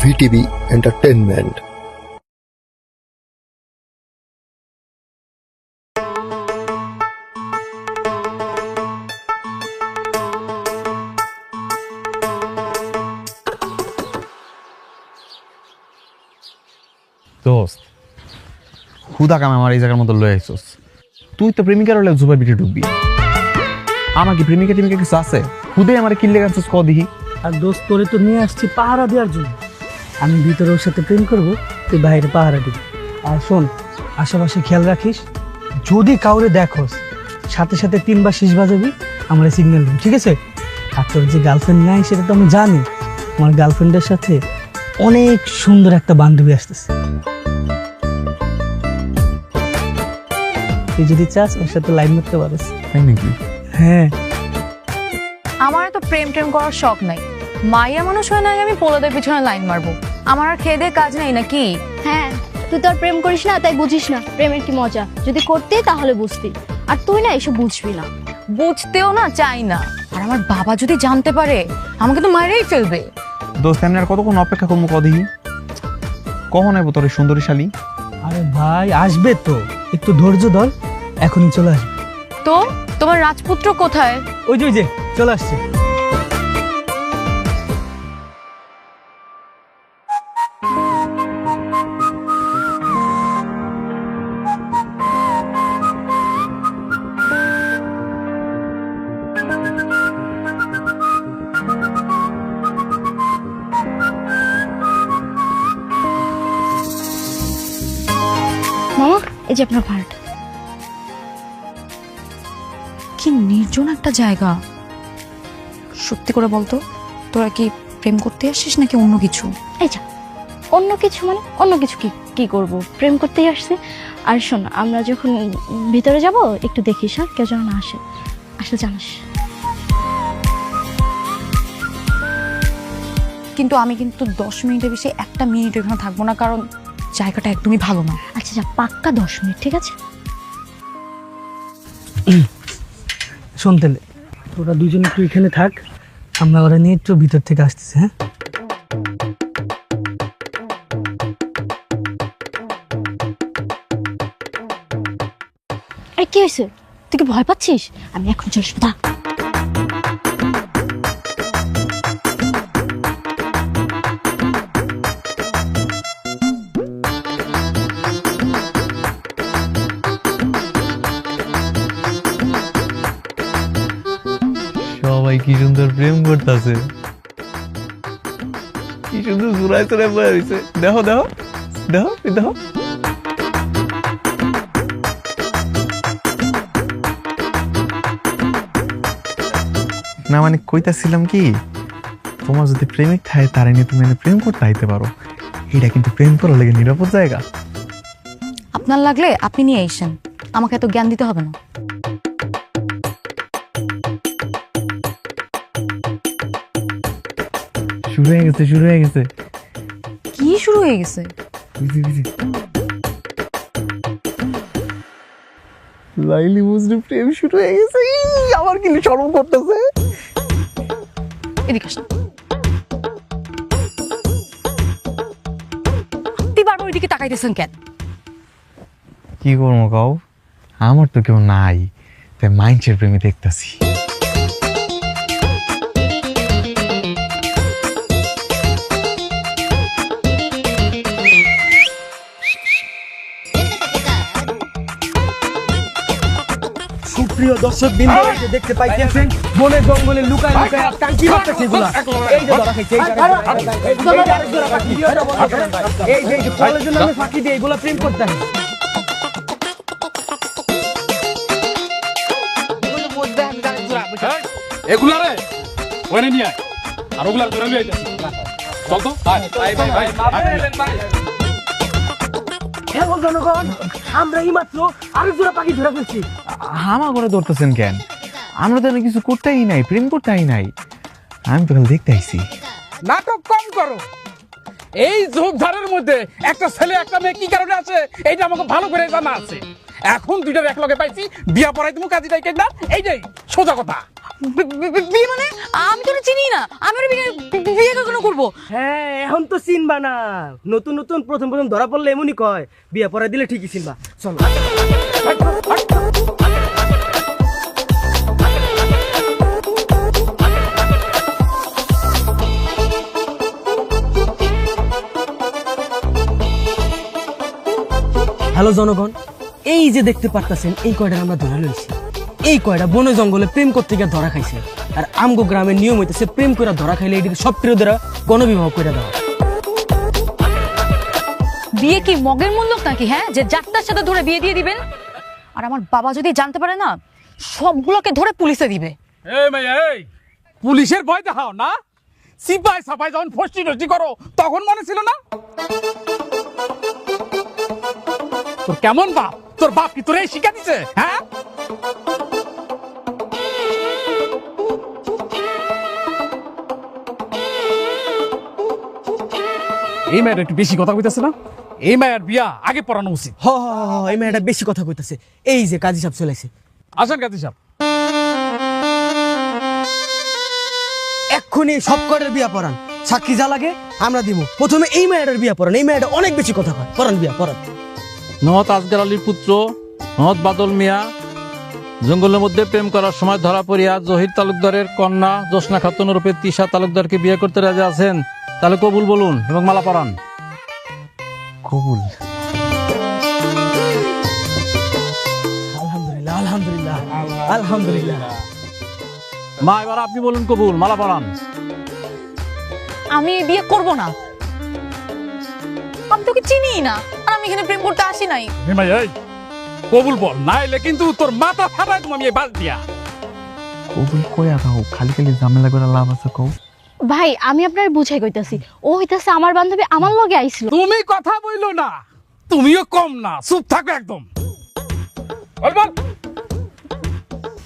VTV entertainment. দোস্ত হুদা কাম আমার এই জায়গার মতো লয়ে আইসোস। তুই তো প্রেমিকার হলে জুবাই পিঠে ঢুকবি। আমার কি প্রেমিকা টেমিকা কিছু আছে? হুদে আমার কিল্লে গাছস ক দিহি। আর দোস্ত তোরে তো নিয়ে আসছি পাহারা দেওয়ার জন্য। আমি ভিতরে ওর সাথে প্রেম করবো, তুই বাইরে পাহারা দিবি। আর শোন, আশেপাশে খেয়াল রাখিস, যদি কাউরে দেখোস সাথে সাথে 3 বার শীষ বাজাবি, আমার সিগন্যাল দিবি, ঠিক আছে? আর তোর যে গার্লফ্রেন্ড নাই সেটা তো আমি জানি। আমার গার্লফ্রেন্ডের সাথে অনেক সুন্দর একটা বান্ধবী আসতেছে। তুই যদি চাস ওর সাথে লাইন মারতে পারিস। তাই নাকি? হ্যাঁ। আমার তো প্রেম টেম করার শখ নাই। মাইয়া মানুষ হয় না আমি পোলাদের পিছনে লাইন মারবো? আমার আর খেয়ে দিয়ে কাজ নেই নাকি? হ্যাঁ, তুই তো আর প্রেম করিস না, তাই বুঝিস না প্রেমের কি মজা। যদি করতে তাহলে বুঝতি, আর তুই না এসব বুঝবি না। বুঝতেও না চাই না। আর আমার বাবা যদি জানতে পারে আমাকে তো মারেই ফেলবে। দোস্ত এমনি আর কতক্ষণ অপেক্ষা করবো ক দিহি? কখন আইবো তোর এই সুন্দরী শালী? আরে ভাই আসবে তো, একটু ধৈর্য ধর, এখনই চলে আসবে। তো তোমার রাজপুত্র কোথায়? ওই যে চলে আসছে। মামা, এই যে আপনার ভাড়াটা। কি নির্জন একটা জায়গা। সত্যি করে বলতো, তোরা কি প্রেম করতে আসছিস নাকি অন্য কিছু? এই যা, অন্য কিছু মানে অন্য কিছু কি করব? প্রেম করতেই আসছে। আর শোন, আমরা যখন ভিতরে যাব একটু দেখিস, হ্যাঁ, কেউ যেন না আসে, আসলে জানাস। কিন্তু আমি কিন্তু 10 মিনিটের বেশি 1 মিনিট এখানে থাকবো না, কারণ জায়গাটা একদমই ভালো না। আচ্ছা যা, পাক্কা 10 মিনিট, ঠিক আছে? শোন তাহলে, তোরা দুজন একটু এখানে থাক, আমরা ওরা নিয়ে একটু ভিতর থেকে আসতেছি। হ্যাঁ, আরে কি হয়েছে? তুই কি ভয় পাচ্ছিস? আমি এখন চলে আসবো, থাক। সবাই কি সুন্দর প্রেম করতেছে, কি সুন্দর জোড়ায় তোরায় বয়ে হয়েছে। দেখো দেখো দেখো দেখো। না মানে কইতাছিলাম কি, তোমার যদি প্রেমিক থাকে তারে নিয়ে তুমি প্রেম করতে আইতে পারো। এটা কিন্তু প্রেম করার লাগে নিরাপদ জায়গা। আপনার লাগলে আপনি নিয়ে আইসেন, আমাকে এত জ্ঞান দিতে হবে না। শুরু হয়ে গেছে, শুরু হয়ে গেছে। কি শুরু হয়ে গেছে? লাইলি মজনু প্রেম শুরু হয়ে গেছে। আমার কিন্তু শরম করতেছে। এদিকে আসেন। আপনি বারবার ওইদিকে তাকাইতেছেন কেন? কি করবো কাউ, আমার তো কেউ নাই, তাই মাইন্ডসের প্রেমে দেখতেছি। সুপ্রিয় দর্শক বিন্দু, এই যে দেখতে পাইতেছেন বনে জঙ্গলে লুকায় লুকায় আটকান কি করতেছে এগুলা। এই যে ধরা খাইছে, এই যে ফলের জন্য আমি ফাঁকি দিই, এগুলা প্রেম করতে হয়। এগুলা রে ওখানে নিয়ে আয়, আর ওগুলা ধরে নিয়ে আইতেছি। চল তো, ভাই ভাই ভাই হ্যাঁ জনগণ, আমরা এই মাত্র আরেক জোড়া পাখি ধরে ফেলছি। হামা করে ধরতেছেন কেন? আমরা তো কিছু করতেই নাই, প্রেম করতেই নাই, আমি তো খালি দেখতে আইছি। নাটক কম করো। এই ঝোপঝাড়ের মধ্যে একটা ছেলে একটা মেয়ে কি কারণে আছে এইটা আমাকে ভালো করে জানা আছে। এখন দুইটার এক লগে পাইছি, বিয়া পড়াই তুমি কাজী তাই না, এইটাই সোজা কথা। বিয়ে মানে আমি তো চিনি না, আমি ওর বিয়ে কখনো করবো? হ্যাঁ এখন তো চিনবা না, নতুন নতুন প্রথম প্রথম ধরা পড়লে এমনই কয়, বিয়ে পড়া দিলে ঠিকই চিনবা। চলো হ্যালো জনগণ, এই যে দেখতে পারতেছেন এই কয়টা আমরা ধরা লইছি। এই কয়টা বনে জঙ্গলে প্রেম করতে গিয়ে ধরা খাইছে। আর আমগো গ্রামের নিয়ম হইতেছে প্রেম করে ধরা খাইলে এটিকে সব প্রিয়দেরা গণবিবাহ করে দেওয়া। বিয়ে কি মগের মূল্য নাকি? হ্যাঁ, যে যাত্রার সাথে ধরে বিয়ে দিয়ে দিবেন? আর আমার বাবা যদি জানতে পারে না, সবগুলোকে ধরে পুলিশে দিবে। এই মাইয়া, এই পুলিশের ভয় দেখাও না? সিপাই সাপাই যখন ফষ্টি নষ্টি করো তখন মনে ছিল না? তোর কেমন বাপ? তোর বাপ কি তোর এই শিক্ষা দিছে? হ্যাঁ, এই মেয়েটা একটু বেশি কথা কইতেছে না? এই মেয়ের বিয়া আগে পড়ানো উচিত। হ হ হ, এই মেয়েটা বেশি কথা কইতাছে। এই যে কাজী সাহেব চলে আসে। আসেন কাজী সাহেব। এক্ষুনি সব কয়টার বিয়া পড়ান, সাক্ষী যা লাগে আমরা দিব। প্রথমে এই মেয়েটার বিয়া পড়ান, এই মেয়েটা অনেক বেশি কথা কয়। পড়ান বিয়া পড়ান। নহত আজগার আলীর পুত্র নহত বাদল মিয়া জঙ্গলের মধ্যে প্রেম করার সময় ধরা পড়িয়া জহির তালুকদারের কন্যা জোসনা খাতুন রূপে তিশা তালুকদারকে বিয়ে করতে রাজি আছেন, তাহলে কবুল বলুন এবং মালা পরান। কবুল। আলহামদুলিল্লাহ আলহামদুলিল্লাহ আলহামদুলিল্লাহ। মা এবার আপনি বলুন কবুল, মালা পরান। আমি বিয়ে করব না, আমি তোকে চিনি না, আর আমি এখানে প্রেম করতে আসি নাই। এই মাইয়া, এই কবুল বল, নাইলে কিন্তু তোর মাথা ফাটাই তুমি আমি এই বাস দিয়া। কবুল কইয়া দাও, খালি খালি ঝামেলা করে লাভ আছে কও। ভাই আমি আপনার বুঝাই কইতাছি, ও হইতাছে আমার বান্ধবী, আমার লগে আইছিল। তুমি কথা বইলো না, তুমিও কম না, চুপ থাকো একদম। বল বল,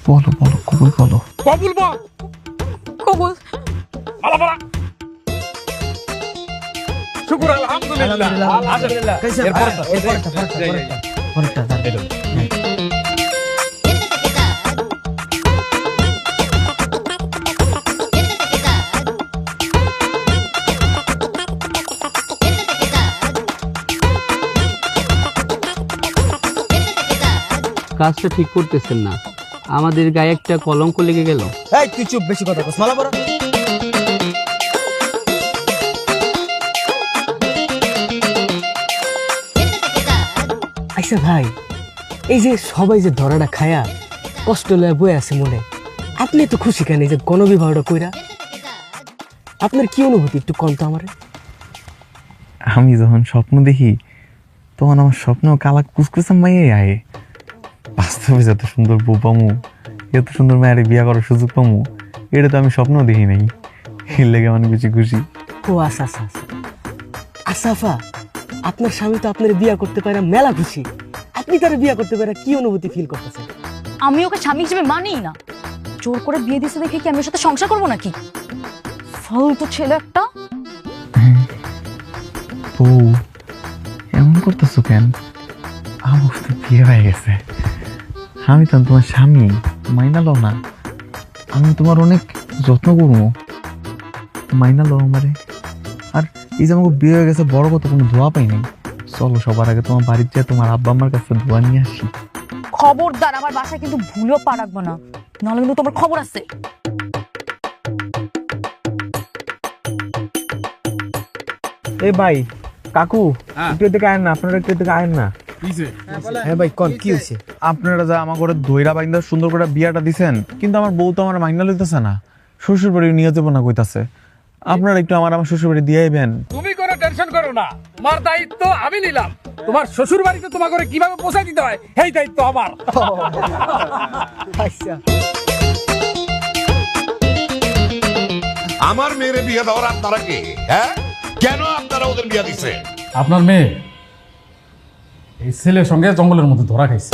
বলো বলো কবুল বলো। কবুল বল। কবুল। মালা পরা। শুকর আলহামদুলিল্লাহ। আলহামদুলিল্লাহ। কাজী সাহেব, এরপরটা, এরপরটা, পরেরটা, পরেরটা, পরেরটা। কাজটা ঠিক করতেছেন না, আমাদের গায়ে একটা কলঙ্ক লেগে গেল। এই তুই চুপ, বেশি কথা কস। মালা পরা। আচ্ছা ভাই, এই যে সবাই যে ধরাটা খায়া কষ্ট লয়ে বয়ে আছে মনে, আপনি তো খুশি কেন এই যে গণবিবাহটা কইরা? আপনার কি অনুভূতি একটু কম তো আমারে। আমি যখন স্বপ্ন দেখি তখন আমার স্বপ্ন কালা কুসকুসা মাইয়ে আয়ে। বাস্তবে যত সুন্দর বউ পামু, এত সুন্দর মায়ের বিয়া করার সুযোগ পামু, এটা তো আমি স্বপ্ন দেখি নাই। এর লেগে অনেক বেশি খুশি। ও আচ্ছা আচ্ছা আচ্ছা। আসাফা, আপনার স্বামী তো আপনার বিয়া করতে পারে মেলা খুশি, আপনি তার বিয়া করতে পারে কি অনুভূতি ফিল করতেছেন? আমি ওকে স্বামী হিসেবে মানিই না। জোর করে বিয়ে দিছে দেখে কি আমি ওর সাথে সংসার করবো নাকি? ফালতু ছেলে একটা। বউ এমন করতেছো কেন? আমার তো বিয়ে হয়ে গেছে, আমি তো তোমার স্বামী, মাইনা লও না। আমি তোমার অনেক যত্ন করবো, মাইনা লও আমারে। আর এই যে আমাকে বিয়ে হয়ে গেছে বড় কথা, কোনো ধোয়া পাই নাই। চলো সবার আগে তোমার বাড়ির যেয়ে তোমার আব্বা আমার কাছে ধোয়া নিয়ে আসি। খবরদার আমার বাসায় কিন্তু ভুলেও পা রাখবো না, নাহলে কিন্তু তোমার খবর আছে। এ ভাই, কাকু একটু এদিকে আয়েন না, আপনারা একটু এদিকে আয়েন না। হ্যাঁ ভাই কোন কি হয়েছে? আপনারা যা আমার ঘরে দইরা বাইন্দা সুন্দর করে বিয়াটা দিছেন, কিন্তু আমার বউ তো আমার মাইনা লইতেছে না, শ্বশুর বাড়ি নিয়ে যাবো না কইতাছে। আপনারা একটু আমার শ্বশুর বাড়ি দিয়ে আইবেন। তুমি কোনো টেনশন করো না, তোমার দায়িত্ব আমি নিলাম। তোমার শ্বশুর বাড়িতে তোমার ঘরে কিভাবে পৌঁছাই দিতে হয় এই দায়িত্ব আমার। আচ্ছা আমার মেয়ের বিয়ে দেওয়ার আপনারা কে? হ্যাঁ, কেন আপনারা ওদের বিয়ে দিচ্ছে? আপনার মেয়ে এই ছেলের সঙ্গে জঙ্গলের মধ্যে ধরা খাইছে,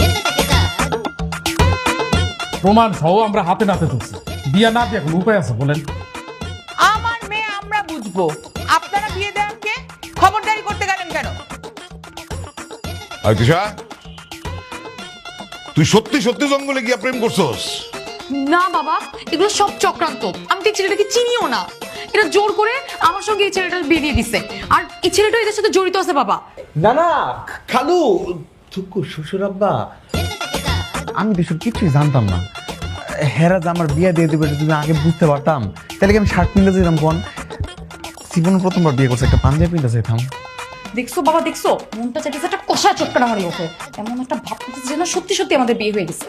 প্রমাণ সহ আমরা হাতে নাতে ধরছি। বিয়া না দিয়ে এখন উপায় আছে বলেন? আমার মেয়ে আমরা বুঝবো, আপনারা বিয়ে দেন কে? খবরদারি করতে গেলেন কেন? তুই সত্যি সত্যি জঙ্গলে গিয়া প্রেম করছস? না বাবা, এগুলো সব চক্রান্ত। আমি তো এই ছেলেটাকে চিনিও না। এটা জোর করে আমার সঙ্গে এই ছেলেটা বিয়ে দিয়ে দিছে, আর এই ছেলেটা এদের সাথে জড়িত আছে বাবা। না না খালু, থুকু শ্বশুর আব্বা, আমি তো সব কিছুই জানতাম না। হেরা যে আমার বিয়ে দিয়ে দেবে যদি আগে বুঝতে পারতাম, তাহলে কি আমি শার্ট কিনতে যেতাম? কোন জীবনে প্রথমবার বিয়ে করছে, একটা পাঞ্জাবি কিনতে যেতাম। দেখছো বাবা, দেখছো মনটা চাইতেছে একটা কষা চটকানা মারি ওকে। এমন একটা ভাব করতেছে যেন সত্যি সত্যি আমাদের বিয়ে হয়ে গেছে।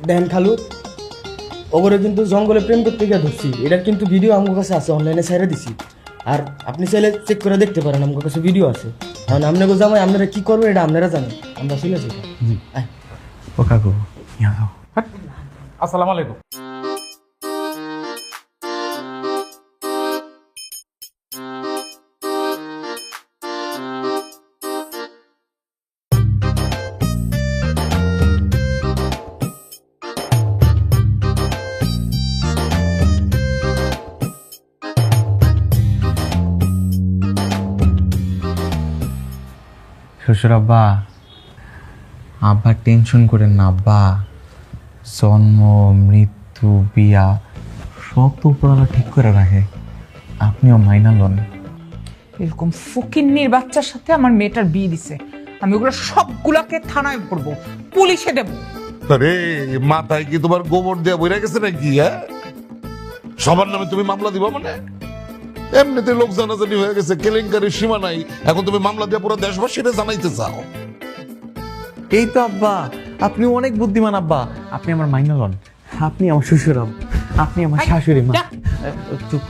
দেন খালু, ওগরে কিন্তু জঙ্গলে প্রেম করতে গিয়ে ধরছি। এটার কিন্তু ভিডিও আমার কাছে আছে, অনলাইনে ছেড়ে দিছি। আর আপনি চাইলে চেক করে দেখতে পারেন, আমার কাছে ভিডিও আছে। কারণ আপনাকে জামাই আপনারা কি করবেন এটা আপনারা জানেন। আমরা চলে যাই। ও কাকু, ইয়া দাও। আসসালামু আলাইকুম। শ্বশুর আব্বা, আব্বা টেনশন করেন না আব্বা। জন্ম, মৃত্যু, বিয়া সব তো উপরওয়ালা ঠিক করে রাখে। আপনিও মাইনা লন। এরকম ফকিন্নির বাচ্চার সাথে আমার মেয়েটার বিয়ে দিছে, আমি ওগুলো সবগুলাকে থানায় ভরবো, পুলিশে দেবো। আরে মাথায় কি তোমার গোবর দেয়া বইরা গেছে নাকি? হ্যাঁ, সবার নামে তুমি মামলা দিবা? মানে এমনিতে লোক জানাজানি হয়ে গেছে, কেলেঙ্কারির সীমা নাই, এখন তুমি মামলা দিয়ে পুরো দেশবাসীরা জানাইতে চাও? এই তো আব্বা, আপনি অনেক বুদ্ধিমান আব্বা। আপনি আমার মাইনা লন। আপনি আমার শ্বশুর আব্বা, আপনি আমার শাশুড়ি মা। চুপ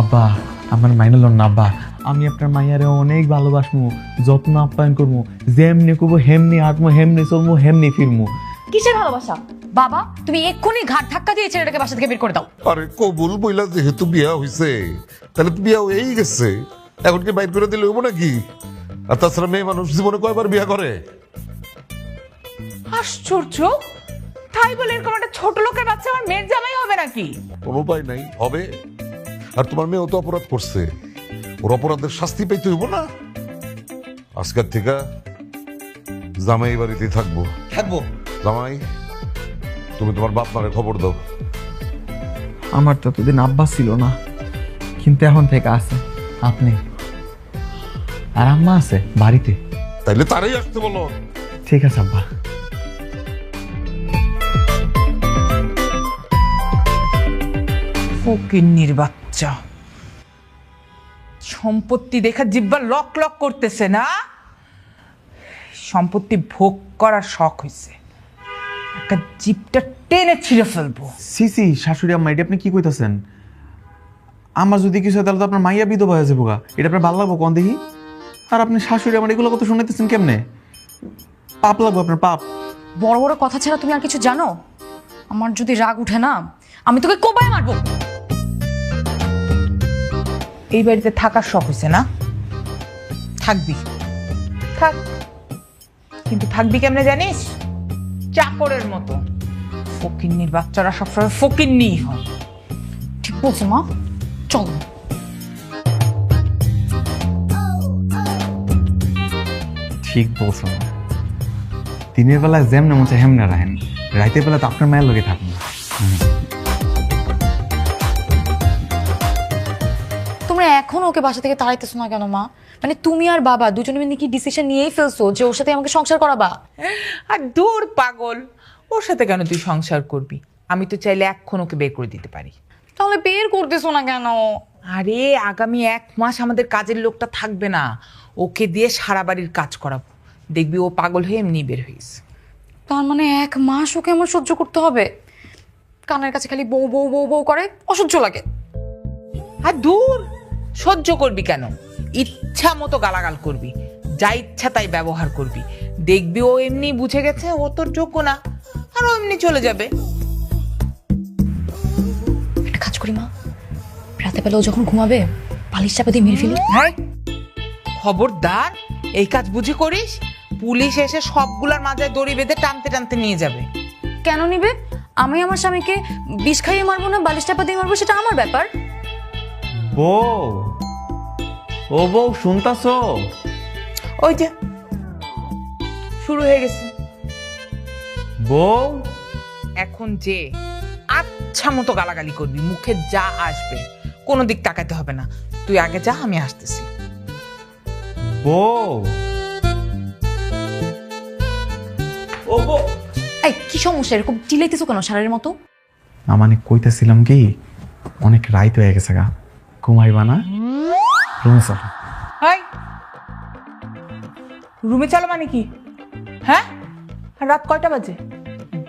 আব্বা, আমার মাইনা লন না আব্বা। আমি আপনার মাইয়ারে অনেক ভালোবাসমু, যত্ন আপ্যায়ন করবো। যেমনি করবো হেমনি হাঁটবো, হেমনি চলবো, হেমনি ফিরবো। কিসের ভালোবাসা বাবা? তুমি এক্ষুনি ঘাট ধাক্কা দিয়ে ছেলেটাকে বাসা থেকে বের করে দাও। আরে কবুল বইলা যেহেতু বিয়া হইছে, তাহলে তো বিয়া হয়েই গেছে, এখন কি বাইর করে দিলে হইব নাকি? আর তাছাড়া মেয়ে মানুষ জীবনে কয়বার বিয়া করে? আশ্চর্য, তাই বলে এরকম একটা ছোট লোকের বাচ্চা আমার মেয়ের জামাই হবে নাকি? কোনো উপায় নাই, হবে। আর তোমার মেয়েও তো অপরাধ করছে, ওর অপরাধের শাস্তি পেতে হইব না? আজকের থেকে জামাই বাড়িতেই থাকবো। জামাই, তুমি তোমার বাপ মারে খবর দাও। আমার তো এতদিন আব্বা ছিল না, কিন্তু এখন থেকে আছে আপনি। আর আম্মা আছে বাড়িতে। তাইলে তারাই আসতে বলো। ঠিক আছে আব্বা। ফকিন্নির বাচ্চা, সম্পত্তি দেখা জিব্বা লক লক করতেছে না? সম্পত্তি ভোগ করার শখ হয়েছে, একটা জিপটা টেনে ছিঁড়ে ফেলবো। সিসি শাশুড়ি আম্মা, এটা আপনি কি কইতাছেন? আমার যদি কিছু হয় তাহলে তো আপনার মাইয়া বিধবা হয়ে যাবো গা। এটা আপনার ভালো লাগবো কোন দেখি? আর আপনি শাশুড়ি আমার এগুলো কথা শুনাইতেছেন কেমনে? পাপ লাগবো আপনার, পাপ। বড় বড় কথা ছাড়া তুমি আর কিছু জানো? আমার যদি রাগ উঠে না, আমি তোকে কোপায় মারবো। এই বাড়িতে থাকার শখ হয়েছে না? থাকবি, থাক। কিন্তু থাকবি কেমনে জানিস? চাকরের মতো। ফকিন্নির বাচ্চারা সবসময় ফকিন্নি হয়। ঠিক বলছো মা, চলো। ঠিক বলছো। দিনের বেলায় যেমন মনে হেমনে রাখেন, রাতের বেলা তো আপনার মায়ের লগে থাকুন। তোমরা এখন ওকে বাসা থেকে তাড়াইতেছো না কেন মা? মানে তুমি আর বাবা দুজনে মিলে কি ডিসিশন নিয়েই ফেলছো যে ওর সাথে আমাকে সংসার করাবা? আর দূর পাগল, ওর সাথে কেন তুই সংসার করবি? আমি তো চাইলে এখন ওকে বের করে দিতে পারি। তাহলে বের করতেছো না কেন? আরে আগামী 1 মাস আমাদের কাজের লোকটা থাকবে না, ওকে দিয়ে সারা বাড়ির কাজ করাবো। দেখবি ও পাগল হয়ে এমনি বের হয়ে গেছে। তার মানে 1 মাস ওকে আমার সহ্য করতে হবে? কানের কাছে খালি বউ বউ বউ বউ করে, অসহ্য লাগে। আর দূর, সহ্য করবি কেন? ইচ্ছা মতো গালাগাল করবি, যা ইচ্ছা তাই ব্যবহার করবি। দেখবি ও এমনি বুঝে গেছে ও তোর যোগ্য না, আর ও এমনি চলে যাবে। একটা কাজ করি মা, রাতে বেলা ও যখন ঘুমাবে বালিশ চাপা দিয়ে মেরে ফেলি। হ্যাঁ, খবরদার এই কাজ বুঝে করিস, পুলিশ এসে সবগুলার মাথায় দড়ি বেঁধে টানতে টানতে নিয়ে যাবে। কেন নিবে? আমি আমার স্বামীকে বিষ খাইয়ে মারবো না বালিশ চাপা দিয়ে মারবো, সেটা আমার ব্যাপার। বউ, ও বউ শুনতাছো? ওই যে শুরু হয়ে গেছে। বউ, এখন যে আচ্ছা মতো গালাগালি করবি, মুখে যা আসবে, কোনো দিক তাকাইতে হবে না। তুই আগে যা, আমি আসতেছি। বউ ও বউ, এই কি সমস্যা, এরকম চিল্লাইতেছো কেন সারের মতো? মানে কইতেছিলাম কি, অনেক রাইত হয়ে গেছে গা, ঘুমাইবা না? রুমে চলো। হাই, রুমে চলো মানে কি? হ্যাঁ, আর রাত কয়টা বাজে?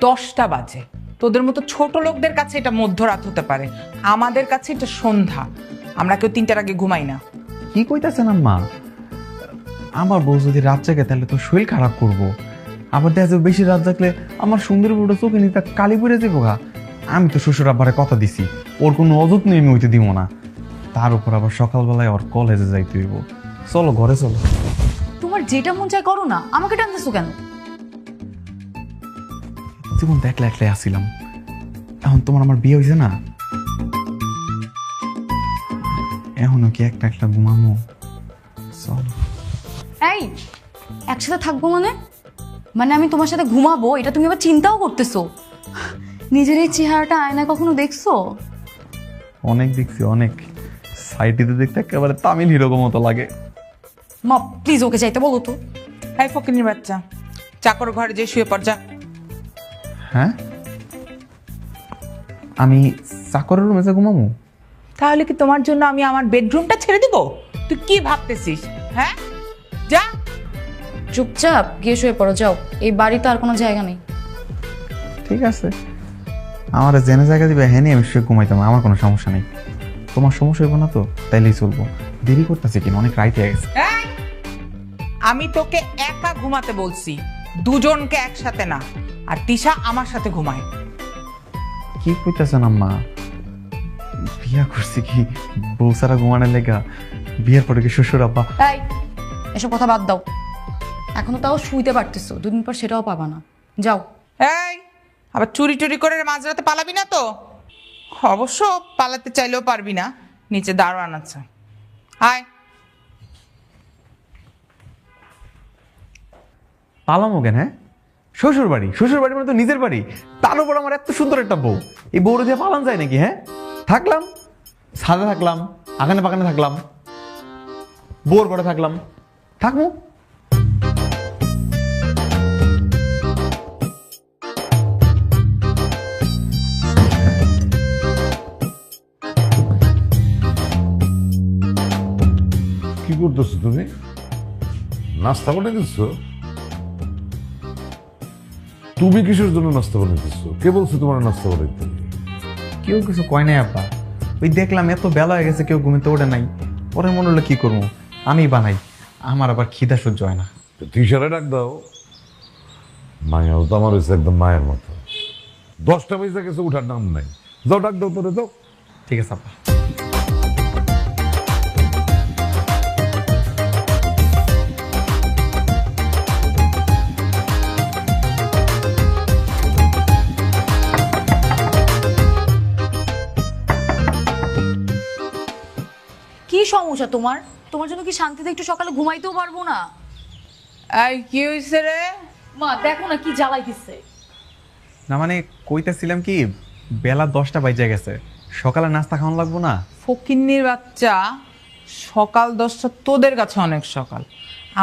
10টা বাজে। তোদের মতো ছোট লোকদের কাছে এটা মধ্যরাত হতে পারে, আমাদের কাছে এটা সন্ধ্যা। আমরা কেউ 3টার আগে ঘুমাই না। কি কইতাছেন আম্মা? আমার বউ যদি রাত জাগে তাহলে তো শরীর খারাপ করবো। আবার দেখা যাবে বেশি রাত জাগলে আমার সুন্দর বউটা চোখে নিতে কালি পড়ে যাবো গা। আমি তো শ্বশুর আব্বারে কথা দিছি, ওর কোনো অযত্ন আমি হইতে দিব না। তার উপর আবার সকালবেলায় ওর কলেজে যাইতে হইব। চলো ঘরে চলো। তোমার যেটা মন চায় করো না, আমাকে টানতেছো কেন? জীবন তো একলা একলাই আসছিলাম, এখন তোমার আমার বিয়ে হয়েছে না, এখনো কি একটা একটা ঘুমামো? চলো। এই একসাথে থাকবো মানে? মানে আমি তোমার সাথে ঘুমাবো এটা তুমি আবার চিন্তাও করতেছো? নিজের এই চেহারাটা আয়নায় কখনো দেখছো? অনেক দেখছি, অনেক। সাইটিতে দেখতে একেবারে তামিল হিরো মতো লাগে। মা প্লিজ ওকে যাইতে বলো তো। এই ফকিনীর বাচ্চা, চাকর ঘরে যে শুয়ে পড় যা। হ্যাঁ, আমি চাকরের রুমে যা ঘুমামো? তাহলে কি তোমার জন্য আমি আমার বেডরুমটা ছেড়ে দিব? তুই কি ভাবতেছিস? হ্যাঁ, যা। চুপচাপ গিয়ে শুয়ে পড়ো, যাও। এই বাড়িতে আর কোনো জায়গা নেই। ঠিক আছে, আমার জেনে জায়গা দিবে, হ্যাঁ আমি শুয়ে ঘুমাইতাম, আমার কোনো সমস্যা নেই। তোমার সমস্যা হইব না তো? তাইলেই চলবো। দেরি করতেছে কিনা, অনেক রাইট হয়ে গেছে। এই, আমি তোকে একা ঘুমাতে বলছি, দুজনকে একসাথে না। আর তিশা আমার সাথে ঘুমায়। কি কইতেছেন আম্মা? বিয়া করছি কি বউ সারা ঘুমানোর লেগা? বিয়ের পরে কি শ্বশুর আব্বা? এই এসব কথা বাদ দাও। এখনো তাও শুইতে পারতেছো, দুদিন পর সেটাও পাবা না। যাও। এই, আবার চুরি টুরি করে মাঝরাতে পালাবি না তো? অবশ্য পালাতে চাইলেও পারবি না, নিচে দারোয়ান আছে। আয়। পালামো কেন? হ্যাঁ, শ্বশুর বাড়ি, শ্বশুর বাড়ি মানে তো নিজের বাড়ি। তার উপর আমার এত সুন্দর একটা বউ, এই বউরে দিয়ে পালান যায় নাকি? হ্যাঁ, থাকলাম ছাদে, থাকলাম আগানে বাগানে, থাকলাম বউর ঘরে, থাকলাম, থাকবো। কি করতেছো তুমি? নাস্তা বানিয়ে দিচ্ছ? তুমি কিসের জন্য নাস্তা বানিয়ে দিচ্ছ? কে বলছো তোমার নাস্তা বানাইতে? কেউ কিছু কয় নাই আব্বা, ওই দেখলাম এত বেলা হয়ে গেছে, কেউ ঘুমিতে ওঠে নাই, পরে মনে হলো কি করবো, আমি বানাই। আমার আবার খিদা সহ্য হয় না। তিশারে ডাক দাও। মায়াও তো আমার হয়েছে একদম মায়ের মতো। 10টা বেজে গেছে, উঠার নাম নাই। যাও ডাক দাও, তোরে যাও। ঠিক আছে আব্বা। কি সমস্যা তোমার? তোমার জন্য কি শান্তিতে একটু সকালে ঘুমাইতেও পারবো না? এই কি হয়েছে রে? মা দেখো না কি জ্বালাইতেছে। না মানে কইতেছিলাম কি, বেলা 10টা বাজে গেছে, সকালে নাস্তা খাওয়ানো লাগবো না? ফকিন্নির বাচ্চা, সকাল 10টা তোদের কাছে অনেক সকাল,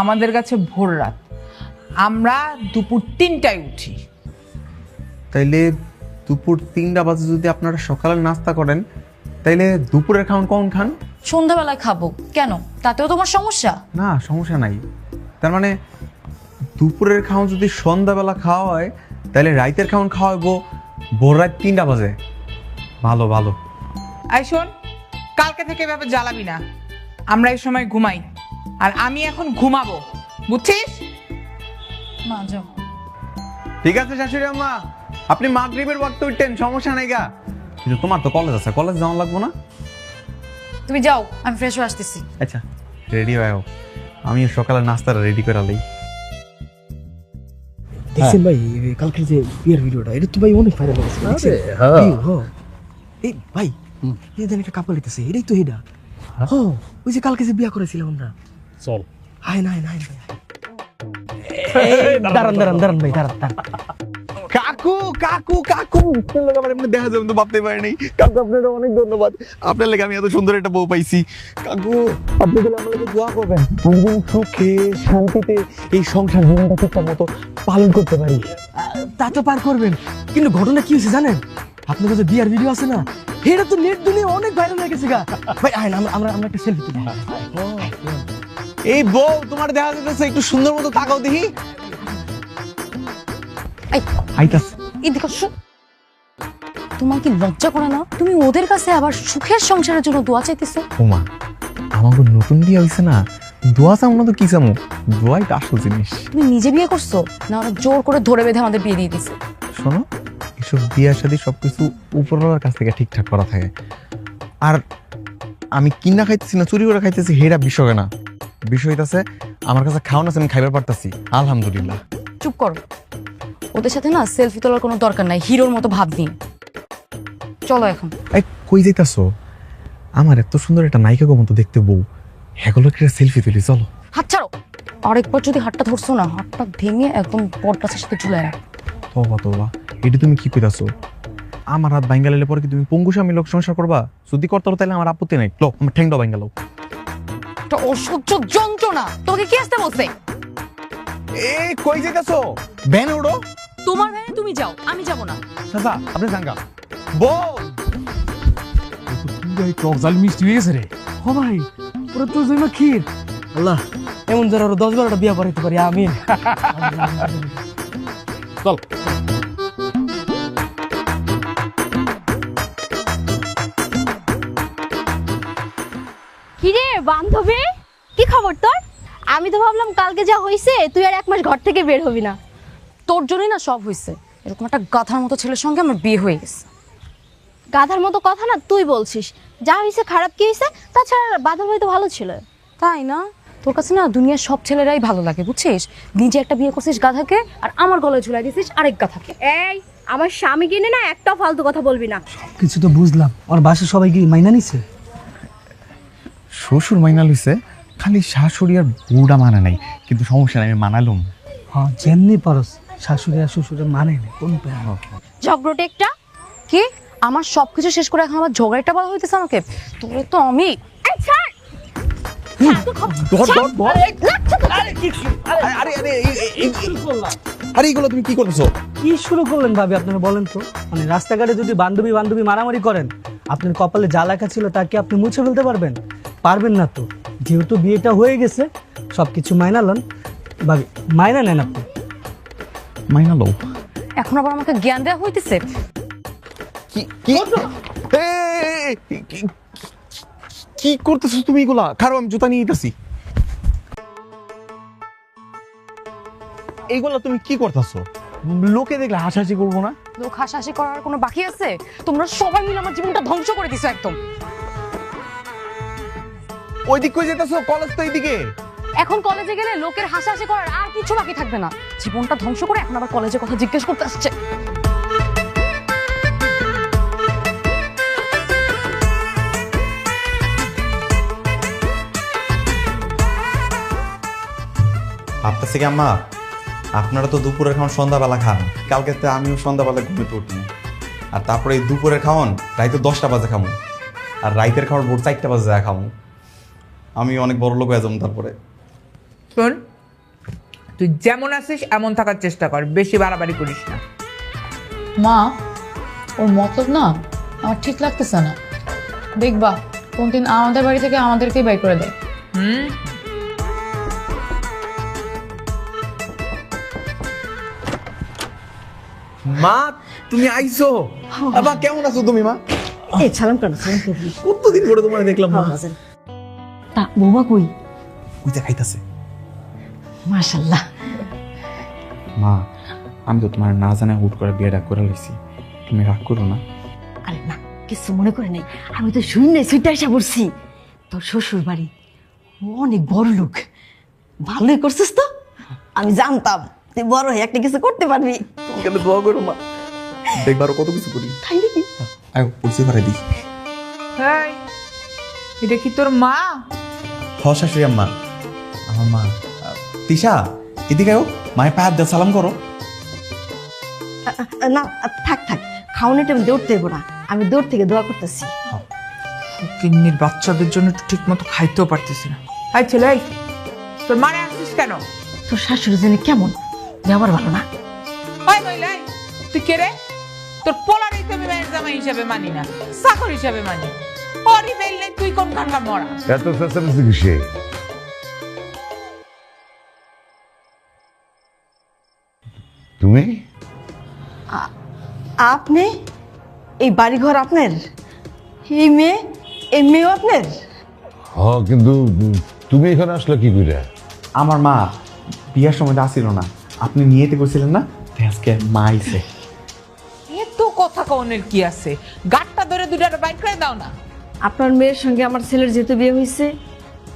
আমাদের কাছে ভোর রাত। আমরা দুপুর 3টায় উঠি। তাইলে দুপুর 3টা বাজে যদি আপনারা সকালে নাস্তা করেন, তাইলে দুপুরের খাওয়ান কখন খান? সন্ধ্যাবেলায় খাবো। কেন, তাতেও তোমার সমস্যা? না, সমস্যা নাই। তার মানে দুপুরের খাওয়ান যদি সন্ধ্যাবেলা খাওয়া হয়, তাহলে রাইতের খাওয়ান খাওয়াবো ভোর রাত 3টা বাজে। ভালো ভালো। আই শোন, কালকে থেকে এভাবে জ্বালাবি না। আমরা এই সময় ঘুমাই, আর আমি এখন ঘুমাবো, বুঝছিস? মা যাও। ঠিক আছে শাশুড়ি আম্মা, আপনি মাগরিবের ওয়াক্তে উঠতেন, সমস্যা নাই গা। কিন্তু তোমার তো কলেজ আছে, কলেজ যাওয়া লাগবো না? তুমি যাও, আমি ফ্রেশ হয়ে আসতেছি। আচ্ছা রেডি হয়ে আমি সকালে নাস্তাটা রেডি করে লই। দেখছেন ভাই কালকে যে বিয়ের ভিডিওটা, এটা তো ভাই অনেক ভাইরাল হয়েছে। দেখছেন? এই ভাই, এই দেন একটা কাপড় লিতেছে, এটাই তো এটা। হ্যাঁ, ওই যে কালকে যে বিয়া করেছিলাম আমরা। চল। হাই না, হাই না, দাঁড়ান দাঁড়ান দাঁড়ান ভাই, দাঁড়ান দাঁড়ান। কাক কাকু কাকু কাকু আপনার লোক আমার এমনি দেখা যাবে তো ভাবতে পারি নাই। কাকু আপনার অনেক ধন্যবাদ, আপনার লেগে আমি এত সুন্দর একটা বউ পাইছি। কাকু আপনি গেলে আমার লোকে দোয়া করবেন, আমি সুখে শান্তিতে এই সংসার জীবনটা ঠিকঠাক মতো পালন করতে পারি। তা তো পার করবেন, কিন্তু ঘটনা কি হয়েছে জানেন? আপনার যে বিয়ার ভিডিও আছে না, এটা তো নেট দুনিয়া অনেক ভাইরাল হয়ে গেছে গা। ভাই আয় না, আমরা একটা সেলফি তুলি। এই বউ তোমার দেখা যাচ্ছে একটু সুন্দর মতো তাকাও দেখি। এই আইতাছে এদিকে আসো। তোমার কি লজ্জা করে না? তুমি ওদের কাছে আবার সুখের সংসারের জন্য দোয়া চাইতেছো? ওমা আমাকে নতুন বিয়ে হইছে না, দোয়া চাও না তো কি চামু, দোয়াই তো আসল জিনিস। তুমি নিজে বিয়ে করছো না ওরা জোর করে ধরে বেঁধে আমাদের বিয়ে দিয়ে দিছে? শোনো, এসব বিয়ের সাথে সবকিছু উপরওয়ালার কাছ থেকে ঠিকঠাক করা থাকে। আর আমি কিনা খাইতেছি না চুরি করে খাইতেছি হেরা বিষয় না, বিষয় আছে আমার কাছে খাওয়ান আছে, আমি খাইবার পারতাছি আলহামদুলিল্লাহ। চুপ করো, ওদের সাথে না সেলফি তোলার কোনো দরকার নাই, হিরোর মতো ভাব নিয়ে চলো এখন। এই কই যাইতাছো? আমার এত সুন্দর একটা নায়িকা মতো দেখতে বউ, হেগুলো একটা সেলফি তুলি, চলো। হাত ছাড়ো, আরেকবার যদি হাতটা ধরছো না, হাতটা ভেঙে একদম বটগাছের সাথে ঝুলাই রাখো। তোবা তোবা, এটা তুমি কি কইতাছো? আমার হাত ভাঙ্গা লাইলে পরে কি তুমি পঙ্গু স্বামী লোক সংসার করবা? যদি করতে তাহলে আমার আপত্তি নাই, লো আমার ঠ্যাংটা ভাঙ্গা লাও। এটা অসহ্য যন্ত্রণা, তোমাকে কি আসতে বলছে? এ কই যাইতাছো? ভ্যানে উঠো। তোমার ভ্যানে তুমি যাও, আমি যাব না। চাচা আপনি জাঙ্গা বউ। টক জাল মিষ্টি হয়ে গেছে রে। ও ভাই, ওরা তো জমা ক্ষীর। আল্লাহ এমন যারা আরো 10-12টা বিয়া পড়াইতে পারি, আমিন। চল। কিরে বান্ধবী, কি খবর তোর? আমি তো ভাবলাম কালকে যা হইছে তুই আর 1 মাস ঘর থেকে বের হবি না। তোর জন্যই না সব হয়েছে, এরকম একটা গাধার মতো ছেলের সঙ্গে আমার বিয়ে হয়ে গেছে। গাধার মতো কথা না তুই বলছিস, যা হইছে খারাপ কি হইছে, তাছাড়া বান্ধব হয়তো ভালো ছিল। তাই না? তোর কাছে না দুনিয়ার সব ছেলেরাই ভালো লাগে, বুঝছিস? নিজে একটা বিয়ে করছিস গাধাকে, আর আমার গলায় ঝুলাই দিছিস আরেক গাধাকে। এই আমার স্বামী কিনে না একটা ফালতু কথা বলবি না। কিছু তো বুঝলাম, ওর বাসা সবাই কি মাইনা নিছে? শ্বশুর মাইনা লইছে, খালি শাশুড়ি আর বউটা মানে নাই, কিন্তু সমস্যা নাই, আমি মানালুম। হ্যাঁ যেমনি পারস, শাশুড়ি আর শ্বশুরে মানে না কোন প্যারা। ঝগড়টে একটা। কি আমার সবকিছু শেষ করে এখন আবার ঝগড়াটা বলা হইতেছে আমাকে? তোরে তো আমি এই ছাড়। আরে এগুলো তুমি কি করতেছো? কি শুরু করলেন ভাবি আপনারা বলেন তো? মানে রাস্তাঘাটে যদি বান্ধবী বান্ধবী মারামারি করেন, আপনার কপালে যা লেখা ছিল তা কি আপনি মুছে ফেলতে পারবেন? পারবেন না তো। যেহেতু বিয়েটা হয়ে গেছে সবকিছু মাইনা লন ভাবি, মাইনা নেন আপনি। মাইনা লও। এখন আবার আমাকে জ্ঞান দেওয়া হইতেছে? কি কি কি করতেছো তুমি এগুলা? খারাপ, আমি জুতা নিয়ে যেতেছি। এইগুলা তুমি কি করতেছো? লোকে দেখলে হাসাহাসি করবো না? লোক হাসাহাসি করার কোনো বাকি আছে? তোমরা সবাই মিলে আমার জীবনটা ধ্বংস করে দিছো একদম। ওই দিক কই যেতেছো? কলেজ তো এইদিকে। এখন কলেজে গেলে লোকের হাসাহাসি করার আর কিছু বাকি থাকবে না। জীবনটা ধ্বংস করে এখন আবার কলেজের কথা জিজ্ঞেস করতে আসছে। ভাবতেছি কি আম্মা, আপনারা তো দুপুরের খাওয়ান সন্ধ্যাবেলা খান, কালকে তো আমিও সন্ধ্যাবেলা ঘুমিতে উঠি, আর তারপরে এই দুপুরের খাওয়ান রাইতে 10টা বাজে খামো, আর রাইতের খাওয়ার ভোর 4টা বাজে খামো। আমি অনেক বড় লোক হয়ে যাবো তারপরে। শোন, তুই যেমন আছিস এমন থাকার চেষ্টা কর, বেশি বাড়াবাড়ি করিস না। মা, ওর মতলব না আমার ঠিক লাগতেছে না। দেখবা কোনদিন আমাদের বাড়ি থেকে আমাদেরকেই বাই করে দেয়। মা তুমি আইছো? মা কেমন আছো তুমি? মা এই সালাম কেন? কতদিন পরে তোমার দেখলাম। মা তা বৌমা কই? ওই যে খাইতাছে। মাশাআল্লাহ। মা আমি তো তোমার না জানা হুট করে বিয়েটা করে লইছি, তুমি রাগ করো না। আরে না, কিছু মনে করে নাই, আমি তো শুনি নাই, সুইটা এসে পড়ছি। তোর শ্বশুর বাড়ি অনেক বড় লোক, ভালোই করছিস তো। আমি জানতাম তুই বড় হয়ে একটা কিছু করতে পারবি। তুমি কেন দোয়া করো মা, দেখবার কত কিছু করি। তাই নাকি? আয় পড়ছি পারে দি। এই, এটা কি তোর মা? হ শাশুড়ি আম্মা, আমার মা। তিশা এদিকে আও, মায়ের পায়ে দিয়ে সালাম করো। না থাক থাক, খাওয়ানোর টাইম দৌড়তে দেবো না, আমি দৌড় থেকে দোয়া করতেছি। কিন্নির বাচ্চাদের জন্য একটু ঠিক মতো খাইতেও পারতেছি না। হাই ছেলে, এই, তোর মারে আসছিস কেন? তোর শাশুড়ি জানি কেমন, ব্যবহার ভালো না। ওই মহিলা, এই, তুই কে রে? তোর পোলারই তো আমি মায়ের জামাই হিসাবে মানি না, চাকর হিসাবে মানি। পরি বেললে তুই কোন কানলা মরা? এত চেঁচামেচি কিসে? তুমি আপনি এই বাড়িঘর আপনার, এই মেয়েও আপনার? হ্যাঁ, কিন্তু তুমি এখানে আসলে কি করে? আমার মা বিয়ার সময় আসছিল না, আপনি নিয়েতে করছিলেন না, তাই আজকে মা আইছে। এত কথা কওনের কি আছে? গাটটা ধরে দুটার বাইক করে দাও না। আপনার মেয়ের সঙ্গে আমার ছেলের যেহেতু বিয়ে হয়েছে,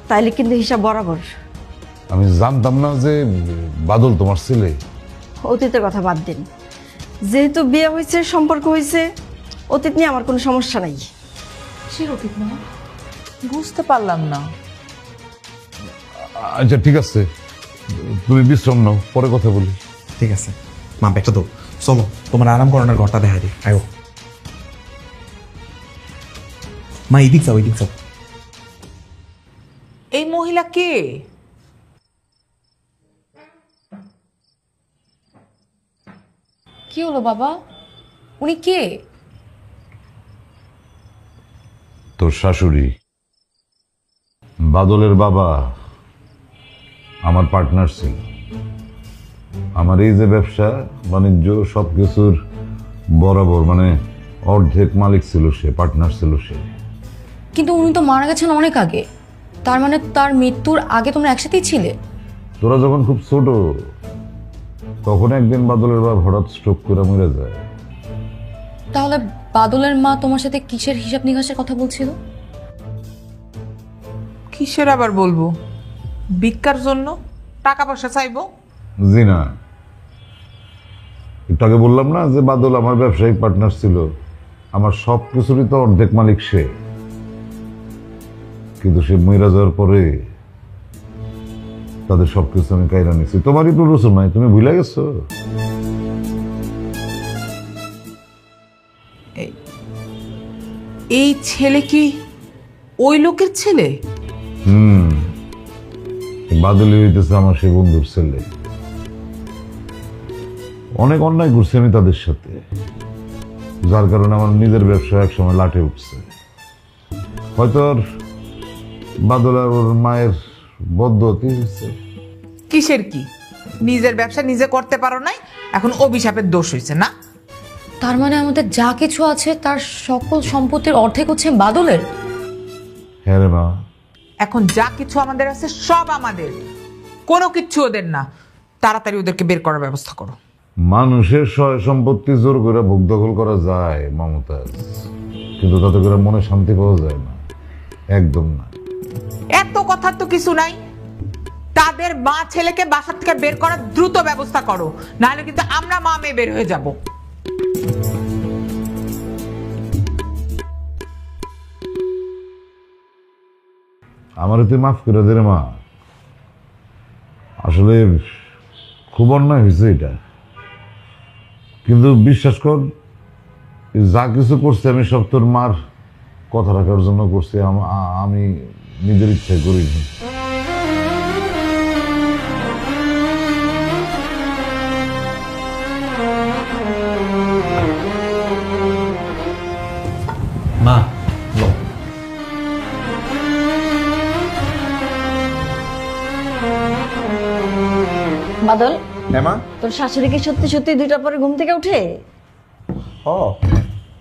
তাইলে কিন্তু হিসাব বরাবর। আমি জানতাম না যে বাদল তোমার ছেলে। অতীতের কথা বাদ দিন, যেহেতু বিয়ে হয়েছে, সম্পর্ক হয়েছে, অতীত নিয়ে আমার কোনো সমস্যা নাই। কিসের অতীত না? বুঝতে পারলাম না। আচ্ছা ঠিক আছে, তুমি বিশ্রাম নাও, পরে কথা বলি। ঠিক আছে মা, ব্যাগটা দাও, চলো তোমার আরাম করানোর ঘরটা দেখা দিই। আয়ো মা, এদিক যাও, এদিক যাও। এই মহিলা কে? কি হলো বাবা, উনি কে? তোর শাশুড়ি, বাদলের বাবা আমার পার্টনার ছিল। আমার এই যে ব্যবসা বাণিজ্য সবকিছুর বরাবর মানে অর্ধেক মালিক ছিল সে, পার্টনার ছিল সে। কিন্তু উনি তো মারা গেছেন অনেক আগে, তার মানে তার মৃত্যুর আগে তোমরা একসাথেই ছিলে? তোরা যখন খুব ছোট তখন একদিন বাদলের বাবা হঠাৎ স্ট্রোক করে মরে যায়। তাহলে বাদলের মা তোমার সাথে কিসের হিসাব নিকাশের কথা বলছিল? কিসের আবার বলবো? ভিক্ষার জন্য টাকা পয়সা চাইবো? জি না, একটু আগে বললাম না যে বাদল আমার ব্যবসায়িক পার্টনার ছিল, আমার সব কিছুরই তো অর্ধেক মালিক সে। কিন্তু সে মইরা যাওয়ার পরে তাদের সবকিছু আমি কাইরা নিছি। তোমারই তো রসুন নাই, তুমি ভুলে গেছো? এই ছেলে কি ওই লোকের ছেলে? বাদলি হইতেছে আমার সেই বন্ধুর ছেলে। অনেক অন্যায় করছি আমি তাদের সাথে, যার কারণে আমার নিজের ব্যবসা একসময় লাটে উঠছে। হয়তো আর বাদল আর ওর মায়ের বদ্ধতি হয়েছে। কিসের কি? নিজের ব্যবসা নিজে করতে পারো নাই, এখন অভিশাপের দোষ হয়েছে না? তার মানে আমাদের যা কিছু আছে তার সকল সম্পত্তির অর্ধেক হচ্ছে বাদলের? হ্যাঁ রে মা, এখন যা কিছু আমাদের আছে সব আমাদের, কোনো কিচ্ছু ওদের না। তাড়াতাড়ি ওদেরকে বের করার ব্যবস্থা করো। মানুষের সয় সম্পত্তি জোর করে ভোগ দখল করা যায় মমতাজ, কিন্তু তাতে করে মনে শান্তি পাওয়া যায় না, একদম না। এত কথার তো কিছু নাই। তাদের মা ছেলেকে বাসা থেকে বের করার দ্রুত ব্যবস্থা করো, নাহলে কিন্তু আমরা মা মেয়ে বের হয়ে যাব। আমার তুই মাফ করে দে রে মা, আসলে খুব অন্যায় হয়েছে এটা। কিন্তু বিশ্বাস কর, যা কিছু করছি আমি সব তোর মার কথা রাখার জন্য করছি, আমি নিজের ইচ্ছায় করিনি। মা বাদল, হ্যাঁ মা। তোর শাশুড়ি কি সত্যি সত্যি 2টার পরে ঘুম থেকে উঠে?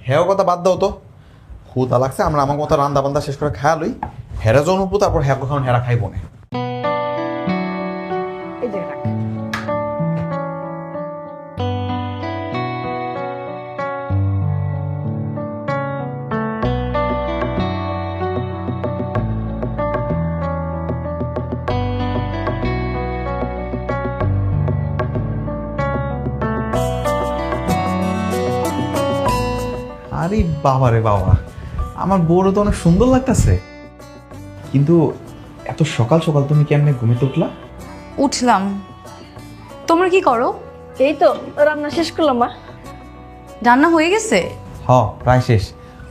হ্যাঁ কথা বাদ দাও তো, হুদা লাগছে, আমরা আমার মতো রান্না বান্দা শেষ করে খায়া লই, হেরা জন্মবো, তারপর হ্যাঁ খাওয়ান হেরা খাইব না। এই যে রাখ। আরে বাবা রে বাবা, আমার বউরও তো অনেক সুন্দর লাগতেছে। কিন্তু এত সকাল সকাল তুমি কেমনে ঘুমিতে উঠলা? উঠলাম। তোমরা কি করো? এই তো রান্না শেষ করলাম মা। রান্না হয়ে গেছে? হ প্রায় শেষ।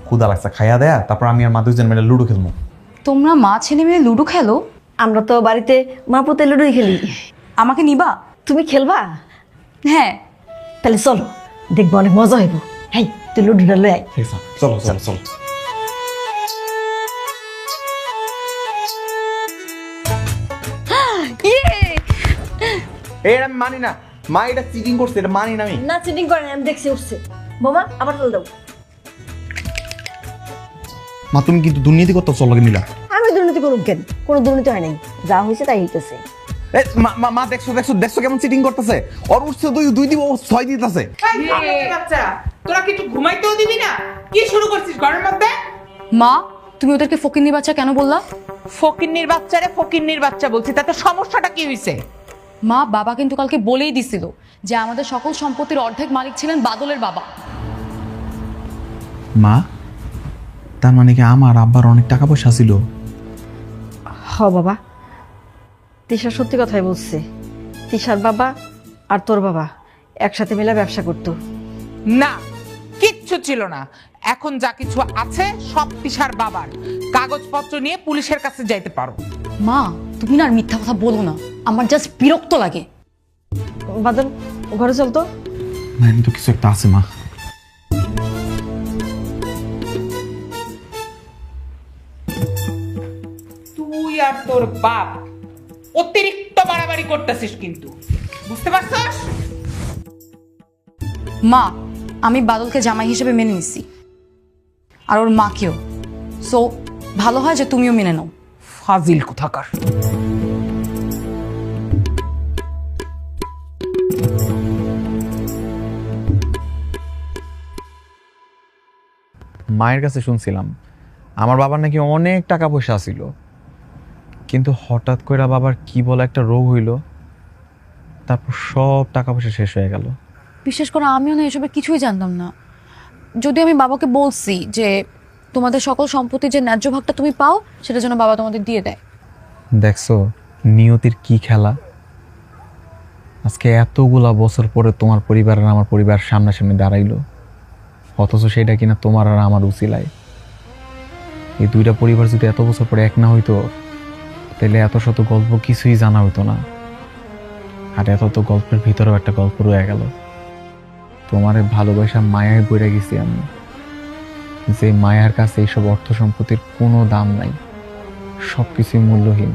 ক্ষুদা লাগছে, খাইয়া দেয়া তারপর আমি আর মা দুজন মিলে লুডো খেলবো। তোমরা মা ছেলে মেয়ে লুডো খেলো? আমরা তো বাড়িতে মা পুতে লুডোই খেলি। আমাকে নিবা? তুমি খেলবা? হ্যাঁ। তাহলে চলো, দেখবো অনেক মজা হইব। হেই তুই লুডোটা লয়ে আয়। চলো চলো চলো। এটা আমি মানি না মা, এটা চিটিং করছে, এটা মানি না আমি। না চিটিং করে না, আমি দেখছি উঠছে। বোমা আবার চল দাও। মা তুমি কিন্তু দুর্নীতি করতে চলো মিলা। আমি দুর্নীতি করুম কেন? কোনো দুর্নীতি হয় নাই, যা হয়েছে তাই হইতেছে। মা দেখছো দেখছো দেখছো কেমন চিটিং করতেছে। ওর উঠছে দুই দিব, ও 6 দিতেছে। বাচ্চা তোরা কি একটু ঘুমাইতেও দিবি না? কি শুরু করছিস ঘরের মধ্যে? মা তুমি ওদেরকে ফকিন্নির বাচ্চা কেন বললা? ফকিন্নির বাচ্চারে ফকিন্নির বাচ্চা বলছি, তাতে সমস্যাটা কি হয়েছে? মা বাবা কিন্তু কালকে বলেই দিছিল যে আমাদের সকল সম্পত্তির অর্ধেক মালিক ছিলেন বাদলের বাবা। মা তার মানে কি আমার আব্বার অনেক টাকা পয়সা ছিল? হ বাবা, তিশা সত্যি কথাই বলছে। তিশার বাবা আর তোর বাবা একসাথে মিলে ব্যবসা করতো। না, কিচ্ছু ছিল না। এখন যা কিছু আছে সব তিশার বাবার। কাগজপত্র নিয়ে পুলিশের কাছে যাইতে পারো। মা তুমি না আর মিথ্যা কথা বলো না, আমার জাস্ট বিরক্ত লাগে। বাদল ঘরে চল তো। না তো কিছু একটা আছে মা। তুই আর তোর বাপ অতিরিক্ত বাড়াবাড়ি করতেছিস কিন্তু, বুঝতে পারছস? মা আমি বাদলকে জামাই হিসেবে মেনে নিছি, আর ওর মাকেও। সো ভালো হয় যে তুমিও মেনে নাও। ফাজিল কোথাকার। মায়ের কাছে শুনছিলাম আমার বাবার নাকি অনেক টাকা পয়সা ছিল, কিন্তু হঠাৎ করে বাবার কি বলে একটা রোগ হইল, তারপর সব টাকা পয়সা শেষ হয়ে গেল। বিশেষ করে আমিও না এসবের কিছুই জানতাম না। যদি আমি বাবাকে বলছি যে তোমাদের সকল সম্পত্তি যে ন্যায্য ভাগটা তুমি পাও সেটা যেন বাবা তোমাদের দিয়ে দেয়। দেখছো নিয়তির কি খেলা। আজকে এতগুলা বছর পরে তোমার পরিবার আর আমার পরিবার সামনাসামনি দাঁড়াইলো, অথচ সেটা কিনা তোমার আর আমার উচিলায়। এই দুইটা পরিবার যদি এত বছর পরে এক না হইতো তাহলে এত শত গল্প কিছুই জানা হইতো না। আর এত তো গল্পের ভিতরেও একটা গল্প রয়ে গেল। তোমার ভালোবাসা মায়ায় বইরা গেছি আমি, যে মায়ার কাছে এইসব অর্থ সম্পত্তির কোনো দাম নাই, সবকিছুই মূল্যহীন।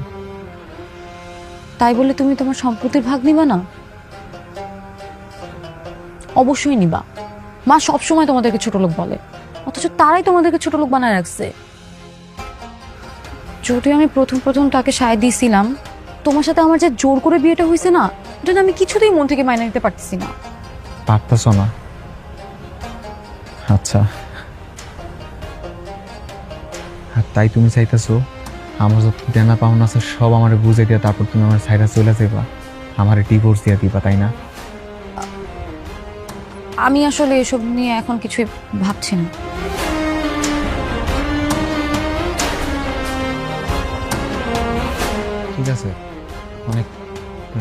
তাই বলে তুমি তোমার সম্পত্তির ভাগ নিবা না? অবশ্যই নিবা। মা সবসময় তোমাদেরকে ছোট লোক বলে, অথচ তারাই তোমাদেরকে ছোট লোক বানায় রাখছে। যদিও আমি প্রথম তাকে সায় দিয়েছিলাম, তোমার সাথে আমার যে জোর করে বিয়েটা হয়েছে না, এটা আমি কিছুতেই মন থেকে মাইনে নিতে পারতেছি না। পারতেছ না? আচ্ছা, আর তাই তুমি চাইতেছো আমার যত দেনা পাওনা আছে সব আমার বুঝে দিয়া তারপর তুমি আমার সাইডা চলে যাবা, আমার ডিভোর্স দিয়ে দিবা, তাই না? আমি আসলে এসব নিয়ে এখন কিছুই ভাবছি না। ঠিক আছে, অনেক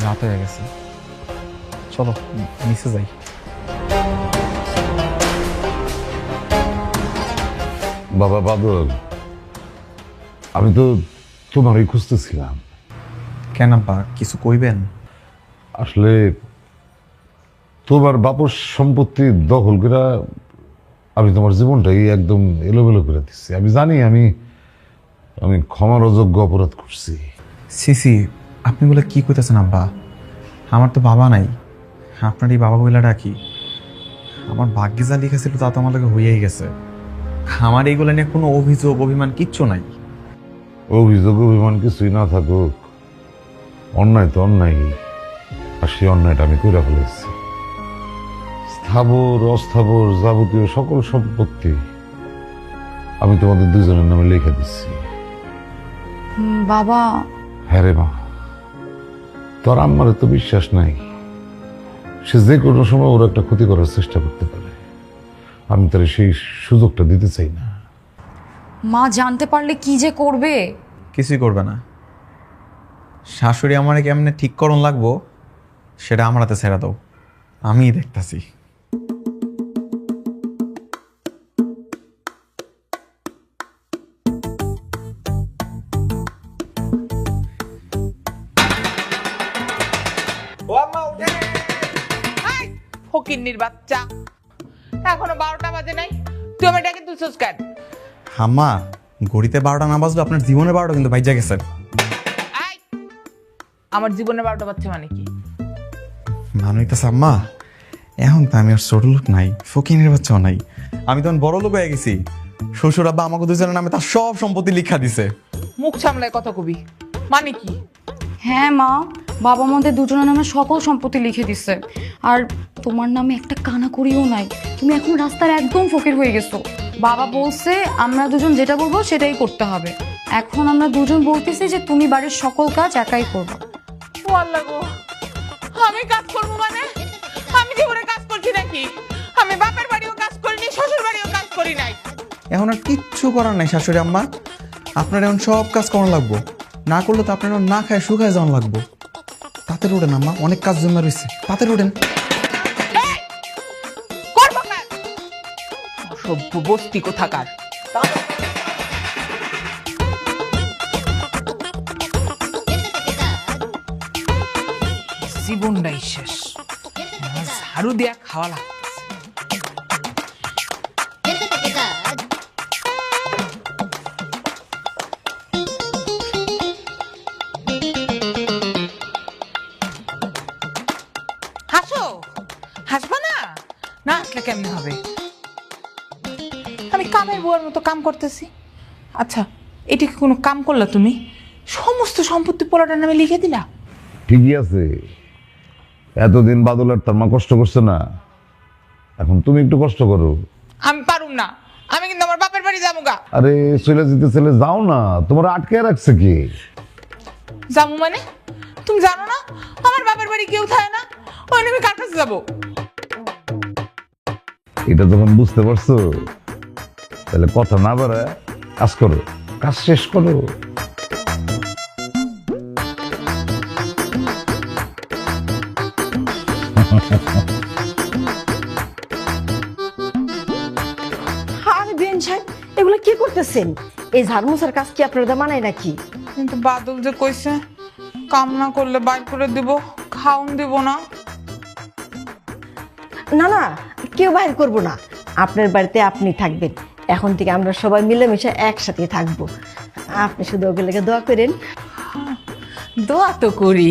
রাত হয়ে গেছে, চলো নিচে যাই। বাবা বাদল, আমি তো তোমারই খুঁজতেছিলাম। কেন বা কিছু কইবেন? আসলে তোমার বাপর সম্পত্তি দখল করে আমি তোমার জীবনটাই একদম এলোমেলো করে দিচ্ছি। আমি জানি আমি আমি ক্ষমার অযোগ্য অপরাধ করছি। সিসি আপনি বলে কি কইতেছেন আব্বা? আমার তো বাবা নাই, আপনার এই বাবা বলে ডাকি। আমার ভাগ্যে যা লিখেছিল তা তো আমার লাগে হইয়াই গেছে। আমার এইগুলো নিয়ে কোনো অভিযোগ অভিমান কিচ্ছু নাই। অভিযোগ অভিমান কিছুই না থাকুক, অন্যায় তো অন্যায়, আর সেই অন্যায়টা আমি করে ফেলেছি। স্থাবর অস্থাবর যাবতীয় সকল সম্পত্তি আমি তোমাদের দুজনের নামে লিখে দিচ্ছি। বাবা। হ্যাঁ রে মা, তোর আম্মার তো বিশ্বাস নাই, সে যে কোনো সময় ওর একটা ক্ষতি করার চেষ্টা করতে পারে। আমি তার সেই সুযোগটা দিতে চাই না। মা জানতে পারলে কি যে করবে। কিছুই করবে না। শাশুড়ি আমারে কেমনে ঠিক করণ লাগবো সেটা আমার হাতে ছেড়ে দাও, আমিই দেখতাছি। ফকিন্নির বাচ্চা, এখনো 12টা বাজে নাই, তুই আমার ডাকে তুলছিস কেন? আম্মা ঘড়িতে 12টা না বাজলো আপনার জীবনের 12টা কিন্তু বাইজা গেছে। আমার জীবনে 12টা বাজছে মানে কি? মানে হইতেছে আম্মা এখন তো আমি আর ছোট লোক নাই, ফকিনের বাচ্চাও নাই, আমি তখন বড় লোক হয়ে গেছি। শ্বশুর আব্বা আমাকে দুজনের নামে তার সব সম্পত্তি লিখা দিছে। মুখ সামলায় কথা কবি, মানে কি? হ্যাঁ মা, বাবা আমাদের দুজনের নামে সকল সম্পত্তি লিখে দিছে, আর তোমার নামে একটা কানাকড়িও নাই। তুমি এখন রাস্তার একদম ফকির হয়ে গেছো। বাবা বলছে আমরা দুজন যেটা বলবো সেটাই করতে হবে। এখন আমরা দুজন বলতেছি যে তুমি বাড়ির সকল কাজ একাই করবে। ও আল্লাহ গো, আমি কাজ করবো মানে? আমি জীবনে কাজ করছি নাকি? আমি বাপের বাড়িও কাজ করিনি, শ্বশুর বাড়িও কাজ করি নাই। এখন আর কিচ্ছু করার নাই শাশুড়ি আম্মা, আপনার এখন সব কাজ করা লাগবো, না করলে তো আপনার না খায় শুকায় যাওয়া লাগবো। তাতে উঠেন আম্মা, অনেক কাজ জমা রয়েছে, তাতে উঠেন। অসভ্য বস্তি কোথাকার। জীবনটাই শেষ, ঝাড়ু দিয়া খাওয়া লাগতেছে। হাসো, হাসবা না? না আসলে কেমনে হবে? আমি কামের বুয়ার মতো কাম করতেছি। আচ্ছা, এটা কি কোনো কাম করলা তুমি? সমস্ত সম্পত্তি পোলাটার নামে লিখে দিলা? ঠিকই আছে, এতদিন বাদল আর তার মা কষ্ট করছে না, এখন তুমি একটু কষ্ট করো। আমি পারুম না, আমি কিন্তু আমার বাপের বাড়ি যাবো গা। আরে চলে যেতে চলে যাও না, তোমার আটকে রাখছে কি? যাবো মানে? তুমি জানো না আমার বাপের বাড়ি কেউ থাকে না, ওই আমি কার কাছে যাবো? এটা যখন বুঝতে পারছো তাহলে কথা না বাড়ায় কাজ করো, কাজ শেষ করো। আরে বেন সাহেব, এগুলো কি করতেছেন? এই ঝাড়ু মোছার কাজ কি আপনারা মানায় নাকি? কিন্তু বাদল যে কইছে কাম না করলে বাইর করে দিব, খাওন দিব না। না না, কেউ বাইর করবো না, আপনার বাড়িতে আপনি থাকবেন। এখন থেকে আমরা সবাই মিলেমিশে একসাথে থাকবো। আপনি শুধু ওগুলোকে দোয়া করেন। দোয়া তো করি,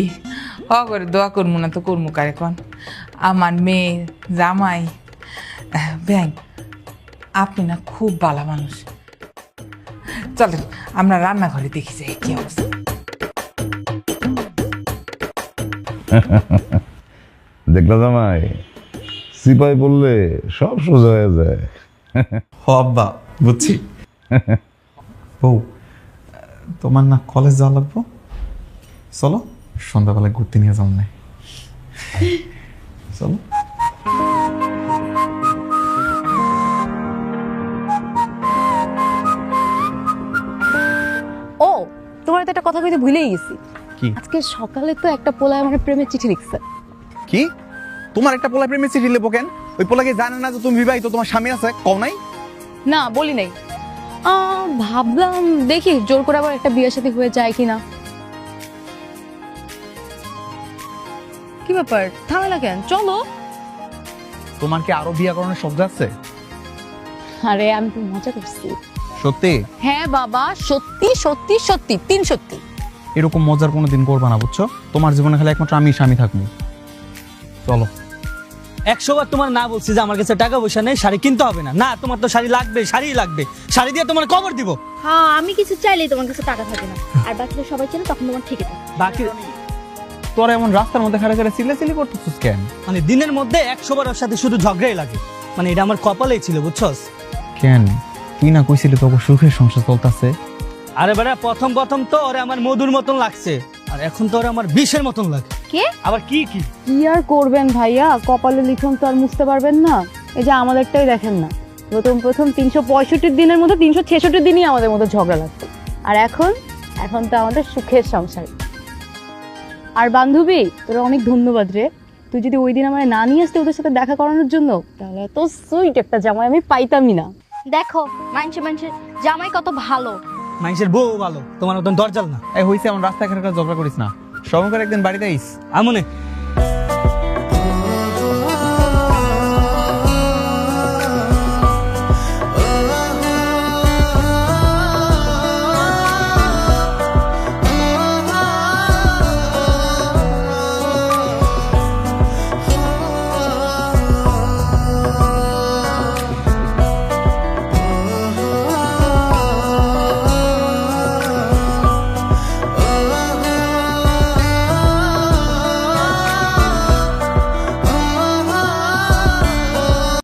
করে দোয়া করবো না তো করবো কারে কন? আমার মেয়ে জামাই ব্যাং, আপনি না খুব ভালো মানুষ। চলেন আমরা রান্নাঘরে দেখি যাই কি অবস্থা। দেখলা জামাই, সিপাই বললে সব সোজা হয়ে যায়। আব্বা বুঝছি। বউ, তোমার না কলেজ যাওয়া লাগবো, চলো সন্ধ্যাবেলায় ঘুরতে নিয়ে যাও না, চলো। ও, তোমার তো একটা কথা কইতে ভুলেই গেছি। কি? আজকে সকালে তো একটা পোলায় আমার প্রেমের চিঠি লিখছে। কি? তোমার একটা পোলা প্রেমে চিঠি লিখবো কেন? ওই পোলাকে জানে না যে তুমি বিবাহিত, তোমার স্বামী আছে, কও নাই? না, বলি নাই। ভাবলাম দেখি জোর করে আবার একটা বিয়ের সাথে হয়ে যায় কিনা। কি ব্যাপার, থামেলা কেন? চলো। তোমার কি আরো বিয়ে করানোর শব্দ আছে? আরে আমি তো মজা করছি। সত্যি? হ্যাঁ বাবা, সত্যি সত্যি সত্যি, 3 সত্যি। এরকম মজার কোনো দিন করবা না, বুঝছো? তোমার জীবনে খালি একমাত্র আমি স্বামী থাকবো। চলো। 100 বার তোমার না বলছি যে আমার কাছে টাকা পয়সা নেই, শাড়ি কিনতে হবে না। না, তোমার তো শাড়ি লাগবে, শাড়ি লাগবে, শাড়ি দিয়ে তোমার কবর দিব। হ্যাঁ, আমি কিছু চাইলেই তোমার কাছে টাকা থাকে না, আর বাকিরা সবাই চেনে, তখন তোমার ঠিক আছে। বাকি তোর এমন রাস্তার মধ্যে খাড়া করে চিল্লাচিল্লি করতেছিস কেন? মানে দিনের মধ্যে 100 বার ওর সাথে শুধু ঝগড়াই লাগে। মানে এটা আমার কপালেই ছিল, বুঝছস? কেন তুই না কইছিলি তোকে সুখের সংসার চলতেছে? আরে বেটা, প্রথম তো ওরে আমার মধুর মতন লাগছে, আর এখন তো ওরে আমার বিষের মতন লাগে। কে? আবার কি কি কি আর করবেন ভাইয়া, কপালে লিখন তো আর মুছতে পারবেন না। এই যে আমাদেরটাই দেখেন না, প্রথম 365 দিনের মধ্যে 366 দিনই আমাদের মধ্যে ঝগড়া লাগতো, আর এখন তো আমাদের সুখের সংসার। আর বান্ধবী, তোরা অনেক ধন্যবাদ রে, তুই যদি ওই দিন আমার না নিয়ে আসতে ওদের সাথে দেখা করানোর জন্য, তাহলে এত সুইট একটা জামাই আমি পাইতামই না। দেখো মানুষের জামাই কত ভালো, মানুষের বউ ভালো, তোমার মতন দরজাল না। এই হইছে, এমন রাস্তায় খাড়া করে ঝগড়া করিস না, সময় করে একদিন বাড়িতে আইস। আমনে